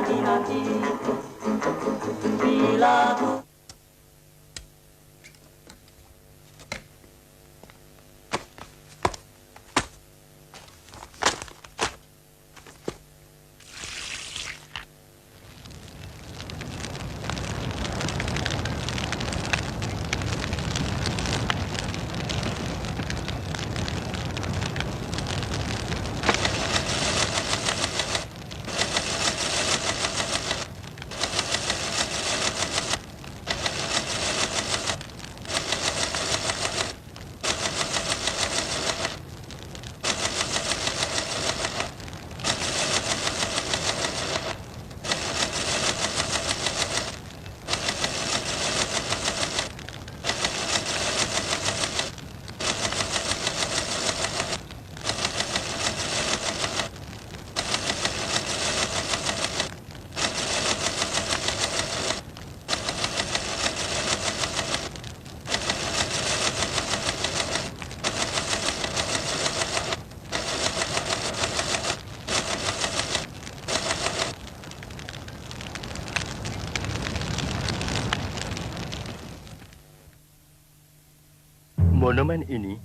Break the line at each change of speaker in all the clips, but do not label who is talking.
di hatiku bila ku.
Monumen ini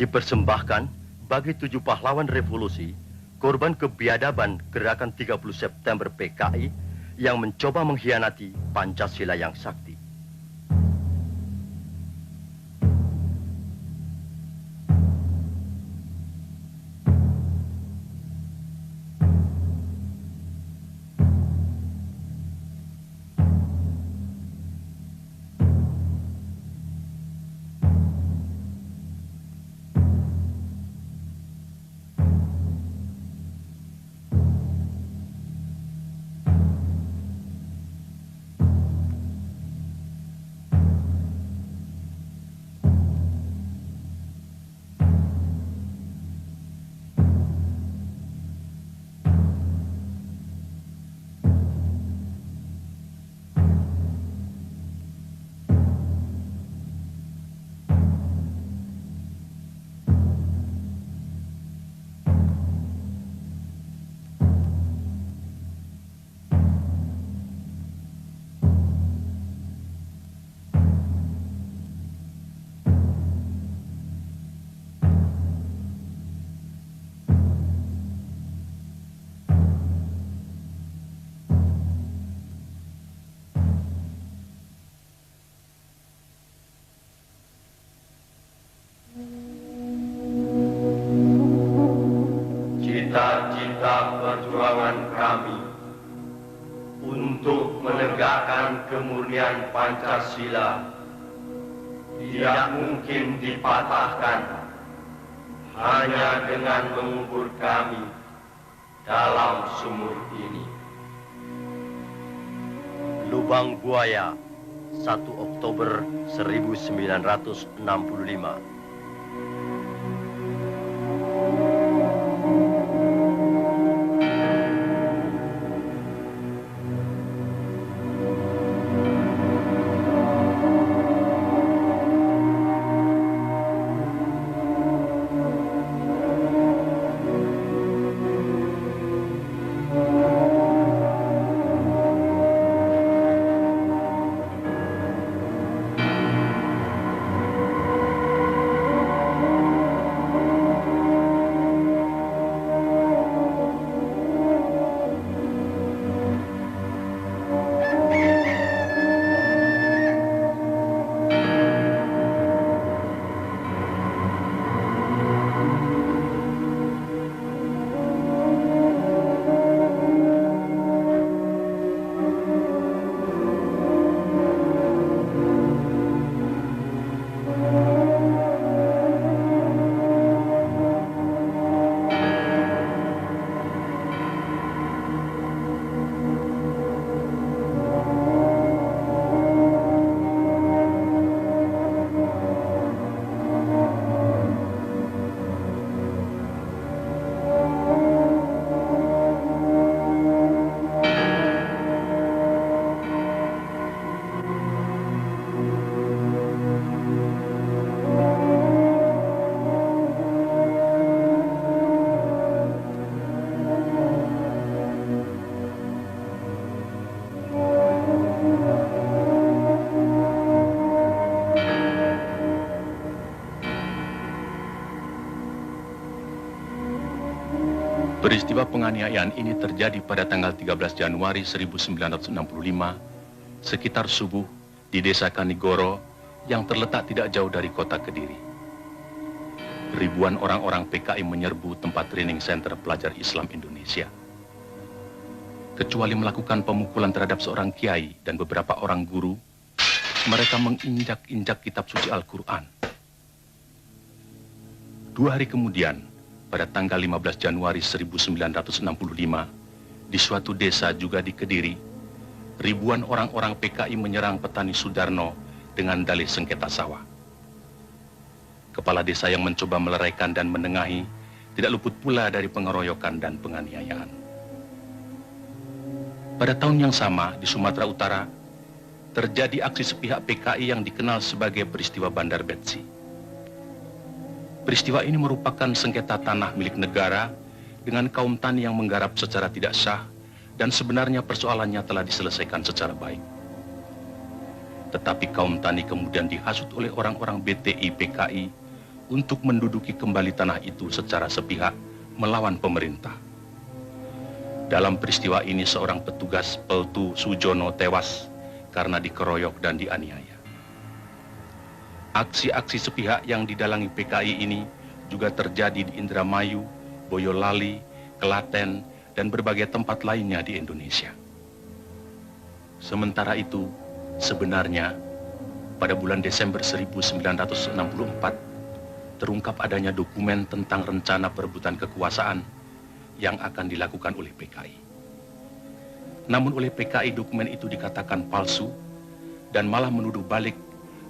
dipersembahkan bagi 7 pahlawan revolusi, korban kebiadaban gerakan 30 September PKI yang mencoba mengkhianati Pancasila yang sakti. Cita-cita perjuangan kami untuk menegakkan kemurnian Pancasila tidak mungkin dipatahkan hanya dengan mengubur kami dalam sumur ini. Lubang Buaya, 1 Oktober 1965.
Peristiwa penganiayaan ini terjadi pada tanggal 13 Januari 1965, sekitar subuh di desa Kanigoro yang terletak tidak jauh dari kota Kediri. Ribuan orang-orang PKI menyerbu tempat training center pelajar Islam Indonesia. Kecuali melakukan pemukulan terhadap seorang kiai dan beberapa orang guru, mereka menginjak-injak kitab suci Al-Quran. 2 hari kemudian, pada tanggal 15 Januari 1965, di suatu desa juga di Kediri, ribuan orang-orang PKI menyerang petani Sudarno dengan dalih sengketa sawah. Kepala desa yang mencoba meleraikan dan menengahi tidak luput pula dari pengeroyokan dan penganiayaan. Pada tahun yang sama, di Sumatera Utara, terjadi aksi sepihak PKI yang dikenal sebagai peristiwa Bandar Betsi. Peristiwa ini merupakan sengketa tanah milik negara dengan kaum tani yang menggarap secara tidak sah dan sebenarnya persoalannya telah diselesaikan secara baik. Tetapi kaum tani kemudian dihasut oleh orang-orang BTI PKI untuk menduduki kembali tanah itu secara sepihak melawan pemerintah. Dalam peristiwa ini seorang petugas Peltu Sujono tewas karena dikeroyok dan dianiaya. Aksi-aksi sepihak yang didalangi PKI ini juga terjadi di Indramayu, Boyolali, Klaten, dan berbagai tempat lainnya di Indonesia. Sementara itu, sebenarnya pada bulan Desember 1964 terungkap adanya dokumen tentang rencana perebutan kekuasaan yang akan dilakukan oleh PKI. Namun oleh PKI dokumen itu dikatakan palsu dan malah menuduh balik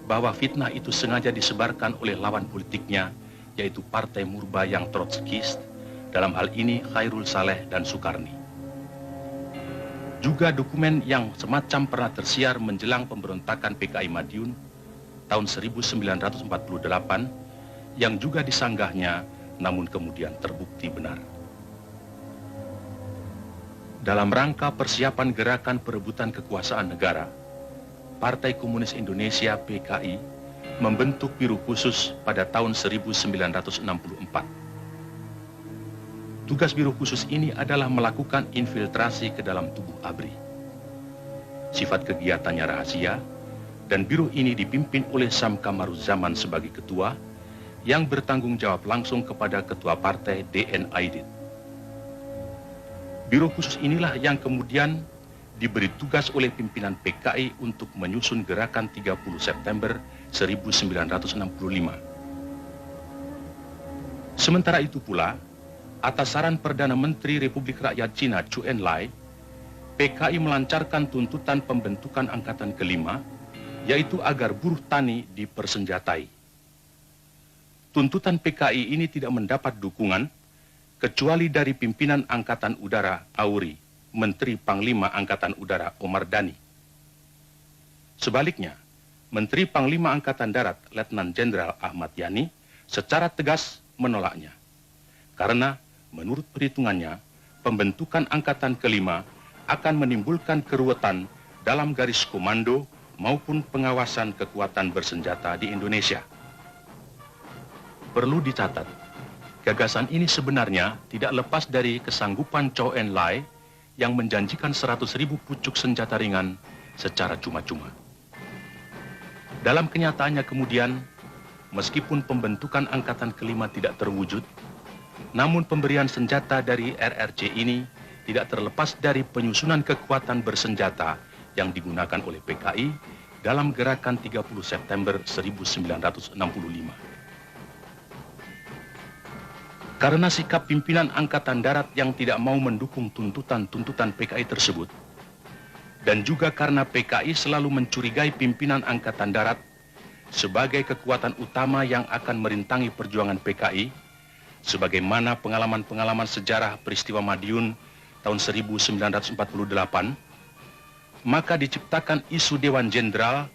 bahwa fitnah itu sengaja disebarkan oleh lawan politiknya, yaitu Partai Murba yang Trotskis, dalam hal ini Khairul Saleh dan Sukarni. Juga dokumen yang semacam pernah tersiar menjelang pemberontakan PKI Madiun tahun 1948, yang juga disanggahnya, namun kemudian terbukti benar. Dalam rangka persiapan gerakan perebutan kekuasaan negara, Partai Komunis Indonesia PKI membentuk Biro Khusus pada tahun 1964. Tugas Biro Khusus ini adalah melakukan infiltrasi ke dalam tubuh ABRI. Sifat kegiatannya rahasia, dan biro ini dipimpin oleh Sam Kamaruzzaman sebagai ketua, yang bertanggung jawab langsung kepada ketua partai DN Aidit. Biro Khusus inilah yang kemudian diberi tugas oleh pimpinan PKI untuk menyusun gerakan 30 September 1965. Sementara itu pula, atas saran Perdana Menteri Republik Rakyat Cina Zhou Enlai, PKI melancarkan tuntutan pembentukan angkatan kelima, yaitu agar buruh tani dipersenjatai. Tuntutan PKI ini tidak mendapat dukungan kecuali dari pimpinan Angkatan Udara Auri, Menteri Panglima Angkatan Udara Omar Dhani. Sebaliknya, Menteri Panglima Angkatan Darat Letnan Jenderal Ahmad Yani secara tegas menolaknya. Karena menurut perhitungannya, pembentukan angkatan kelima akan menimbulkan keruwetan dalam garis komando maupun pengawasan kekuatan bersenjata di Indonesia. Perlu dicatat, gagasan ini sebenarnya tidak lepas dari kesanggupan Zhou Enlai yang menjanjikan 100.000 pucuk senjata ringan secara cuma-cuma. Dalam kenyataannya kemudian, meskipun pembentukan angkatan kelima tidak terwujud, namun pemberian senjata dari RRC ini tidak terlepas dari penyusunan kekuatan bersenjata yang digunakan oleh PKI dalam gerakan 30 September 1965. Karena sikap pimpinan Angkatan Darat yang tidak mau mendukung tuntutan-tuntutan PKI tersebut, dan juga karena PKI selalu mencurigai pimpinan Angkatan Darat sebagai kekuatan utama yang akan merintangi perjuangan PKI, sebagaimana pengalaman-pengalaman sejarah peristiwa Madiun tahun 1948, maka diciptakan isu Dewan Jenderal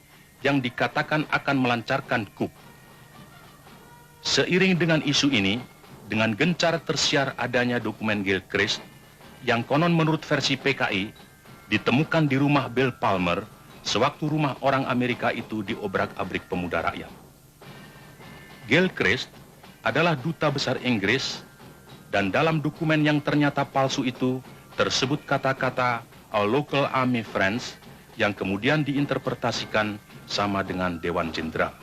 yang dikatakan akan melancarkan coup. Seiring dengan isu ini, dengan gencar tersiar adanya dokumen Gilchrist yang konon menurut versi PKI ditemukan di rumah Bill Palmer sewaktu rumah orang Amerika itu diobrak-abrik pemuda rakyat. Gilchrist adalah duta besar Inggris Dan dalam dokumen yang ternyata palsu itu tersebut kata-kata "Our local army friends" yang kemudian diinterpretasikan sama dengan Dewan Jenderal.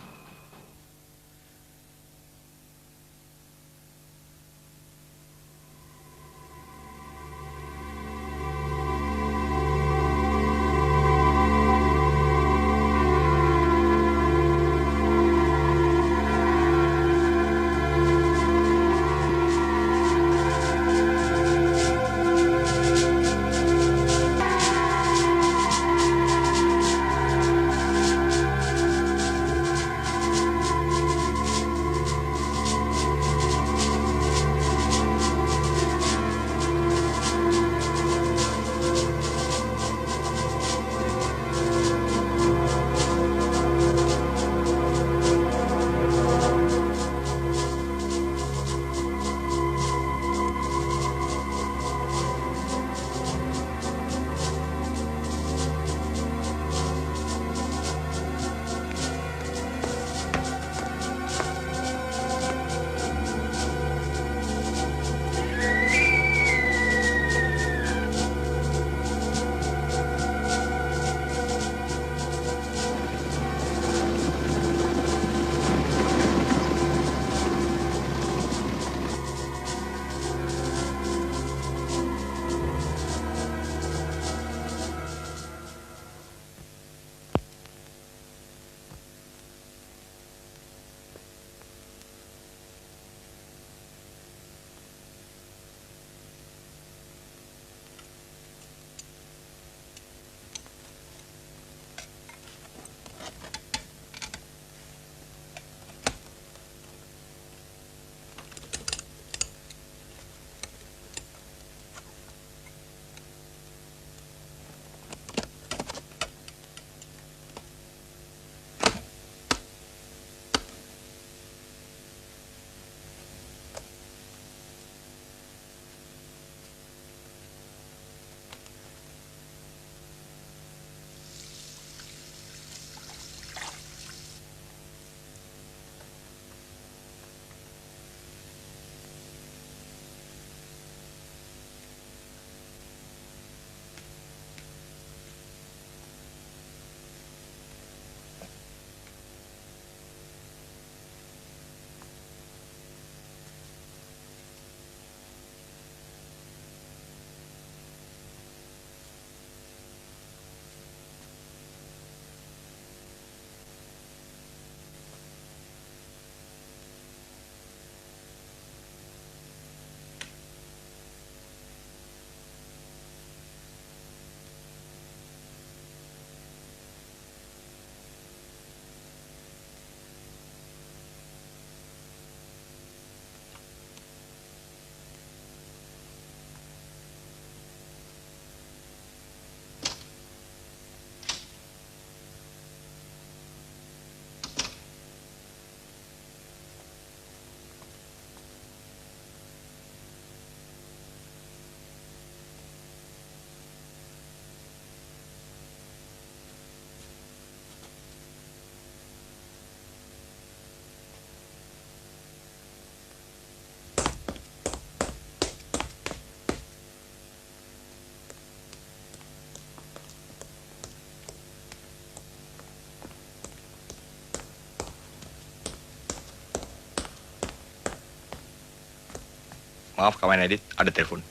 Maaf, kawan edit, ada telepon.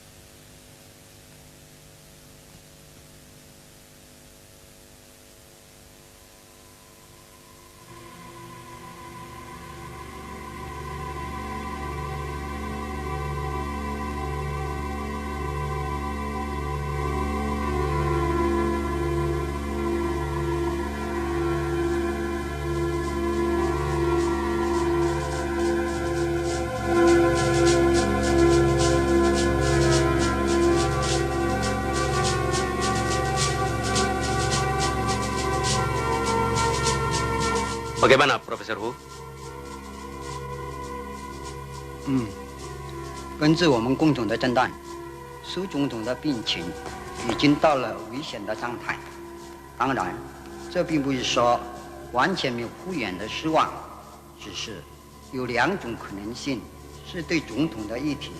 Bagaimana, Profesor Hu?
根据我们共同的诊断，苏总统的病情已经到了危险的状态。当然，这并不是说完全没有复原的希望，只是有2种可能性是对总统的议题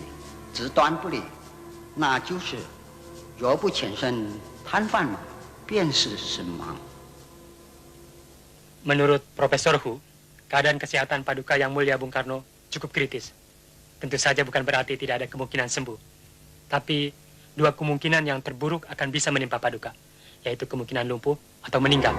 极端不利，那就是若不全身瘫痪嘛，便是身亡。
Menurut Profesor Hu, keadaan kesehatan Paduka Yang Mulia Bung Karno cukup kritis. Tentu saja bukan berarti tidak ada kemungkinan sembuh. Tapi dua kemungkinan yang terburuk akan bisa menimpa Paduka, yaitu kemungkinan lumpuh atau meninggal.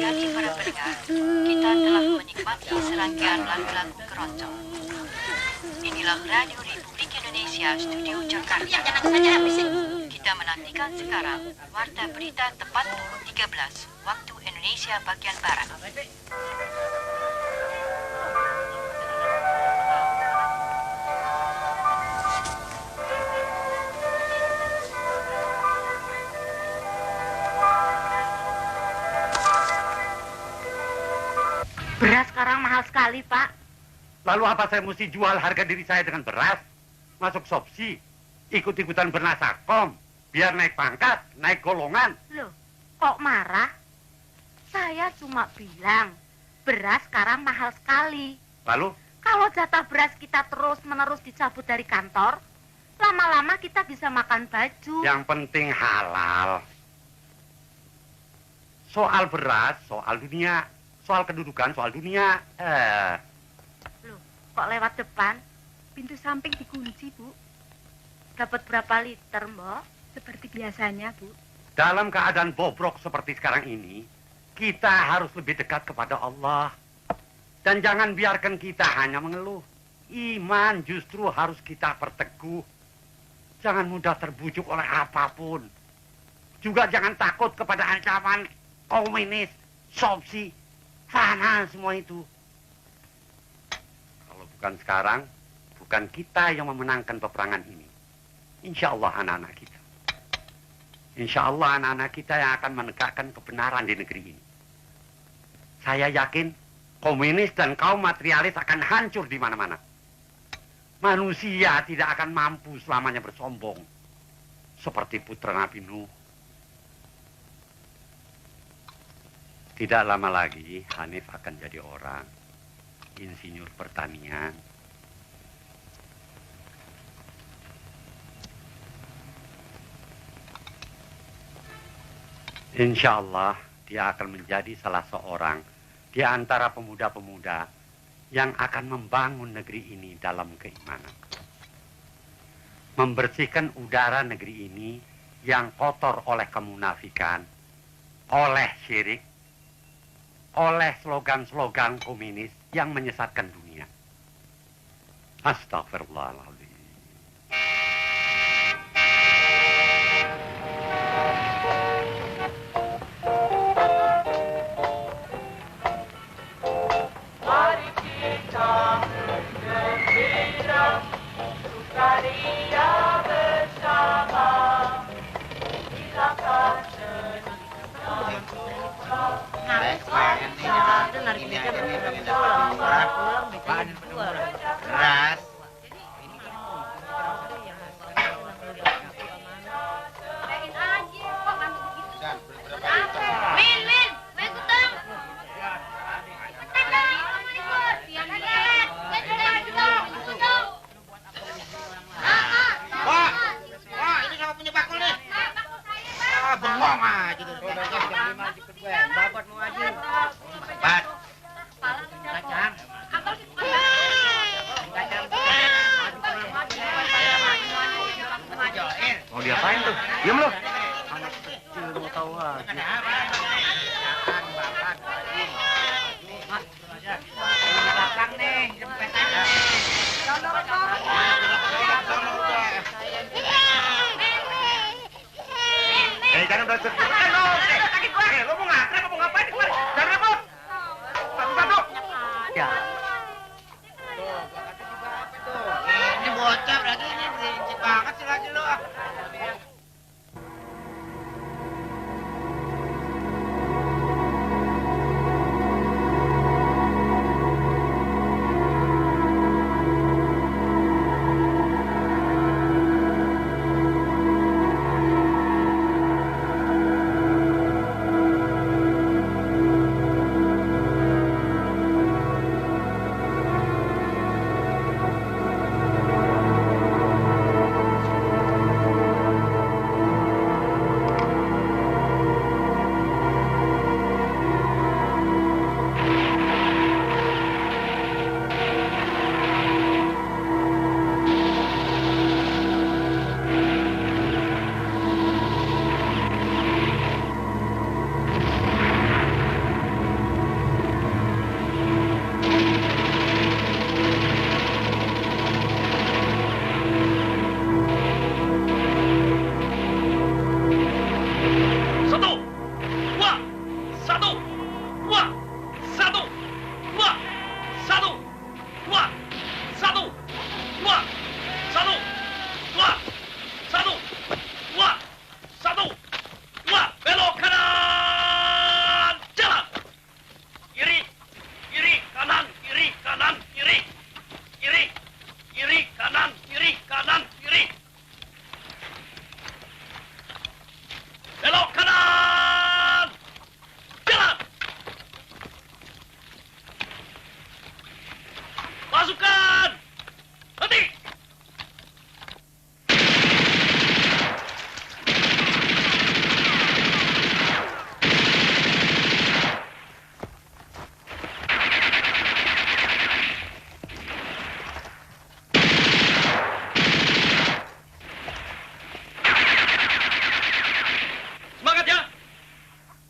Terima para pendengar, kita telah menikmati serangkaian lagu-lagu keroncong. Inilah Radio Republik Indonesia, Studio Jakarta. Kita menantikan sekarang Warta Berita tepat pukul 13 waktu Indonesia bagian Barat.
Beras sekarang mahal sekali, Pak.
Lalu apa saya mesti jual harga diri saya dengan beras? Masuk Sopsi, ikut-ikutan bernasakom, biar naik pangkat, naik golongan.
Loh, kok marah? Saya cuma bilang, beras sekarang mahal sekali.
Lalu?
Kalau jatah beras kita terus-menerus dicabut dari kantor, lama-lama kita bisa makan baju.
Yang penting halal. Soal beras, soal dunia. Soal kedudukan, soal dunia.
Loh, kok lewat depan? Pintu samping dikunci, Bu. Dapat berapa liter, Mbok? Seperti biasanya, Bu.
Dalam keadaan bobrok seperti sekarang ini, kita harus lebih dekat kepada Allah. Dan jangan biarkan kita hanya mengeluh. Iman justru harus kita perteguh. Jangan mudah terbujuk oleh apapun. Juga jangan takut kepada ancaman komunis, Sopsi, sana semua itu. Kalau bukan sekarang, bukan kita yang memenangkan peperangan ini. Insya Allah anak-anak kita. Insya Allah anak-anak kita yang akan menegakkan kebenaran di negeri ini. Saya yakin komunis dan kaum materialis akan hancur di mana-mana. Manusia tidak akan mampu selamanya bersombong. Seperti putra Nabi Nuh. Tidak lama lagi Hanif akan jadi orang insinyur pertanian. Insya Allah dia akan menjadi salah seorang di antara pemuda-pemuda yang akan membangun negeri ini dalam keimanan. Membersihkan udara negeri ini yang kotor oleh kemunafikan, oleh syirik, oleh slogan-slogan komunis yang menyesatkan dunia. Astagfirullahaladzim.
Mari kita bergembira, sukaria bersama, hilangkan sedih dan duka.
Beras. Ini siapa punya bakul nih? Bengong aja. Babat mau aja. Bat. Kacang.
Mau diapain tuh? Diam lo.
Anak kecil mau tahu aja. Belakang nih, jempetan nih.
Jangan berat. Lo mau ngatrep, mau ngapain? Jangan rebut. Satu-satu. Ya.
Ini bocah lagi ini berisik banget sih lagi lu.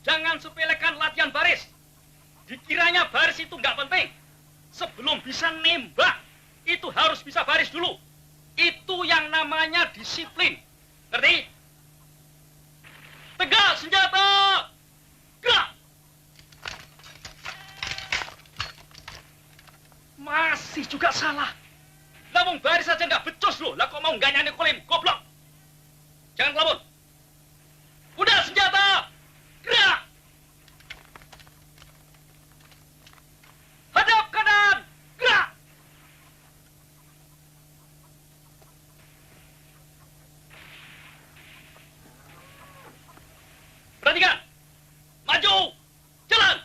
Jangan sepelekan latihan baris. Dikiranya baris itu nggak penting. Sebelum bisa nembak, itu harus bisa baris dulu. Itu yang namanya disiplin. Ngerti? Tegak senjata! Gerak! Masih juga salah. Namun baris saja nggak becus loh. Lah kok mau nggak nyanyi kolim? Goblok! Jangan kelamun. Udah senjata! Gerak! Hadap kanan! Gerak! Perhatikan! Maju! Jalan!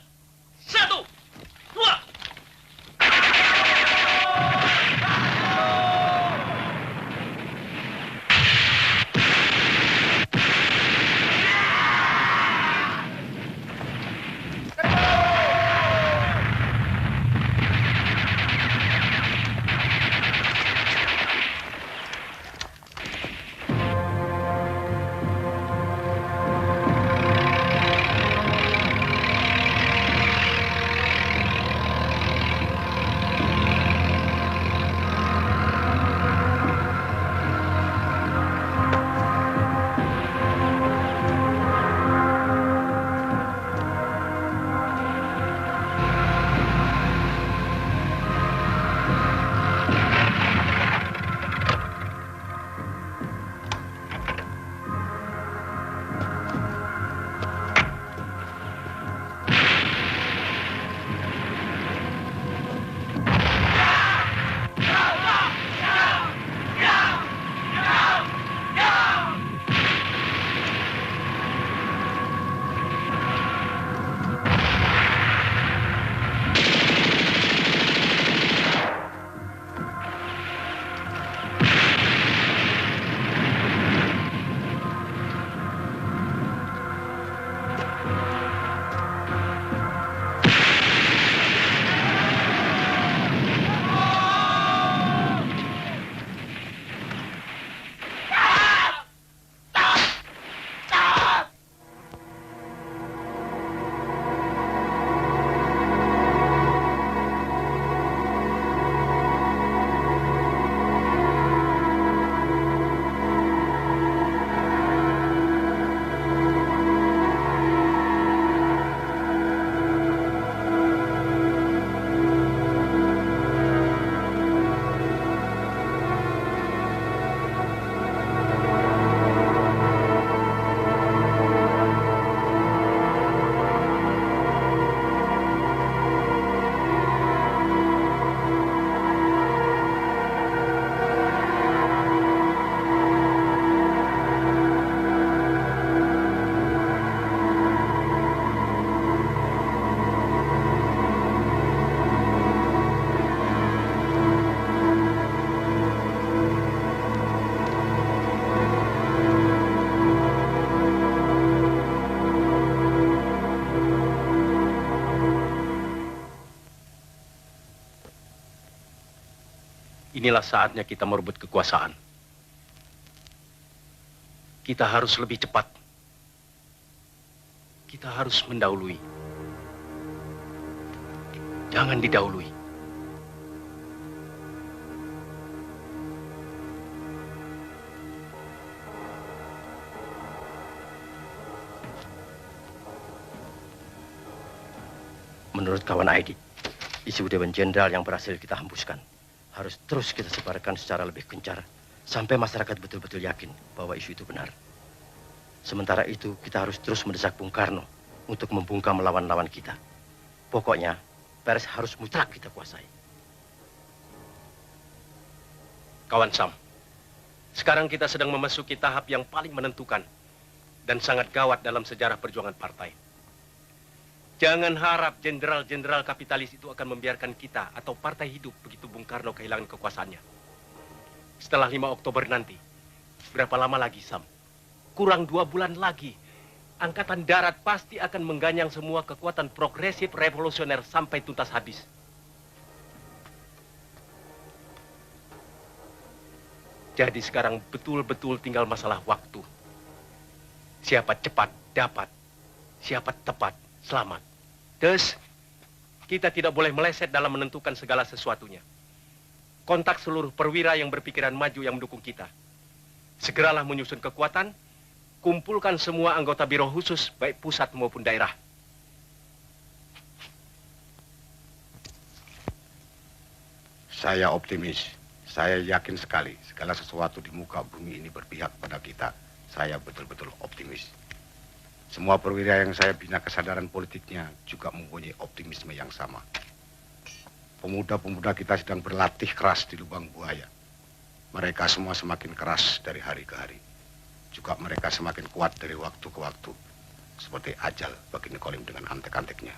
inilah saatnya kita merebut kekuasaan. Kita harus lebih cepat. Kita harus mendahului. Jangan didahului.
Menurut kawan Aidi, isu Dewan Jenderal yang berhasil kita hembuskan harus terus kita sebarkan secara lebih gencar sampai masyarakat betul-betul yakin bahwa isu itu benar. Sementara itu, kita harus terus mendesak Bung Karno untuk membungkam lawan-lawan kita. Pokoknya, pers harus mutlak kita kuasai.
Kawan Sam, sekarang kita sedang memasuki tahap yang paling menentukan dan sangat gawat dalam sejarah perjuangan partai. Jangan harap jenderal-jenderal kapitalis itu akan membiarkan kita atau partai hidup begitu Bung Karno kehilangan kekuasaannya. Setelah 5 Oktober nanti, berapa lama lagi, Sam? Kurang 2 bulan lagi. Angkatan Darat pasti akan mengganyang semua kekuatan progresif revolusioner sampai tuntas habis. Jadi sekarang betul-betul tinggal masalah waktu. Siapa cepat dapat, siapa tepat selamat. Terus, kita tidak boleh meleset dalam menentukan segala sesuatunya. Kontak seluruh perwira yang berpikiran maju yang mendukung kita. Segeralah menyusun kekuatan, kumpulkan semua anggota biro khusus, baik pusat maupun daerah.
Saya optimis. Saya yakin sekali segala sesuatu di muka bumi ini berpihak pada kita. Saya betul-betul optimis. Semua perwira yang saya bina kesadaran politiknya juga mempunyai optimisme yang sama. Pemuda-pemuda kita sedang berlatih keras di lubang buaya. Mereka semua semakin keras dari hari ke hari. Juga mereka semakin kuat dari waktu ke waktu. Seperti ajal bagi Nikolim dengan antek-anteknya.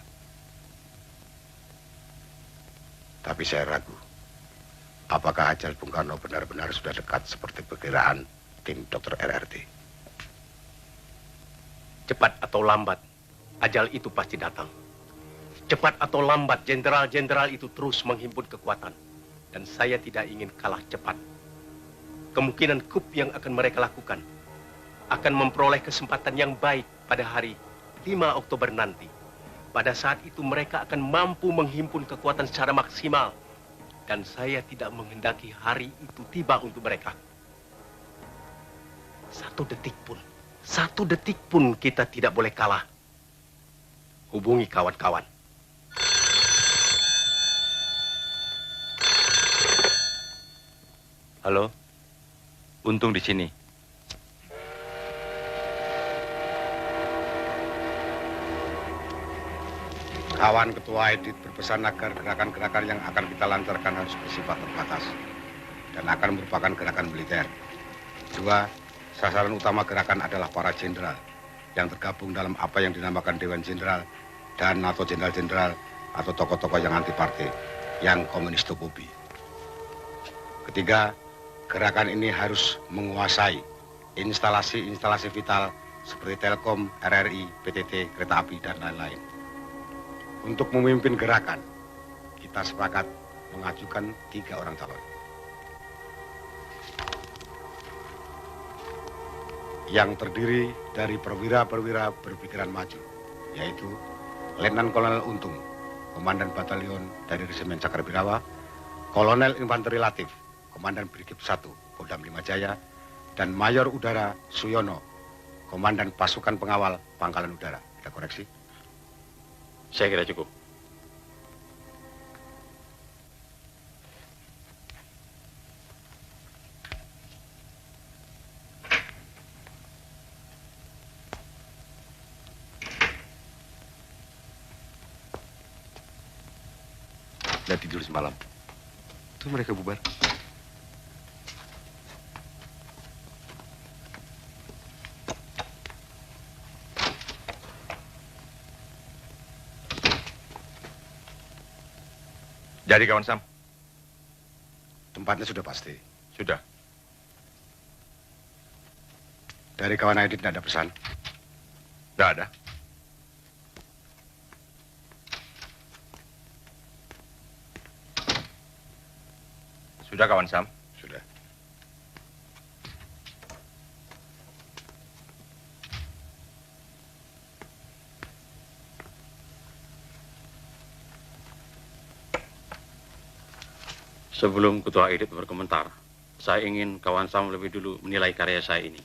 Tapi saya ragu. Apakah ajal Bung Karno benar-benar sudah dekat seperti perkiraan tim Dr. RRT?
Cepat atau lambat, ajal itu pasti datang. Cepat atau lambat, jenderal-jenderal itu terus menghimpun kekuatan. Dan saya tidak ingin kalah cepat. Kemungkinan coup yang akan mereka lakukan akan memperoleh kesempatan yang baik pada hari 5 Oktober nanti. Pada saat itu mereka akan mampu menghimpun kekuatan secara maksimal. Dan saya tidak menghendaki hari itu tiba untuk mereka. Satu detik pun kita tidak boleh kalah. Hubungi kawan-kawan.
Halo, Untung di sini.
Kawan Ketua Edit berpesan agar gerakan-gerakan yang akan kita lancarkan harus bersifat terbatas dan akan merupakan gerakan militer. Kedua, sasaran utama gerakan adalah para jenderal yang tergabung dalam apa yang dinamakan Dewan Jenderal dan atau jenderal-jenderal atau tokoh-tokoh yang anti partai, yang komunistofobi. Ketiga, gerakan ini harus menguasai instalasi-instalasi vital seperti Telkom, RRI, PTT, kereta api, dan lain-lain. Untuk memimpin gerakan, kita sepakat mengajukan 3 orang calon. Yang terdiri dari perwira-perwira berpikiran maju, yaitu Letnan Kolonel Untung, Komandan Batalion dari Resimen Cakrawirawa, Kolonel Infanteri Latif, Komandan Brigif 1, Kodam 5 Jaya, dan Mayor Udara Suyono, Komandan Pasukan Pengawal Pangkalan Udara. Kita koreksi.
Saya kira cukup.
Udah tidur semalam. Tuh mereka bubar.
Jadi kawan Sam?
Tempatnya sudah pasti.
Sudah.
Dari kawan Aidit tidak ada pesan?
Tidak ada. Sudah kawan Sam?
Sudah.
Sebelum Ketua Edit berkomentar, saya ingin kawan Sam lebih dulu menilai karya saya ini.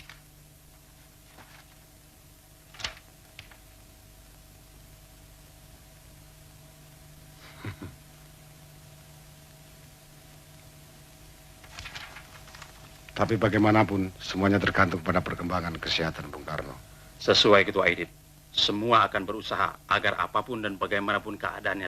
Tapi bagaimanapun, semuanya tergantung pada perkembangan kesehatan Bung Karno.
Sesuai Ketua Edit, semua akan berusaha agar apapun dan bagaimanapun keadaannya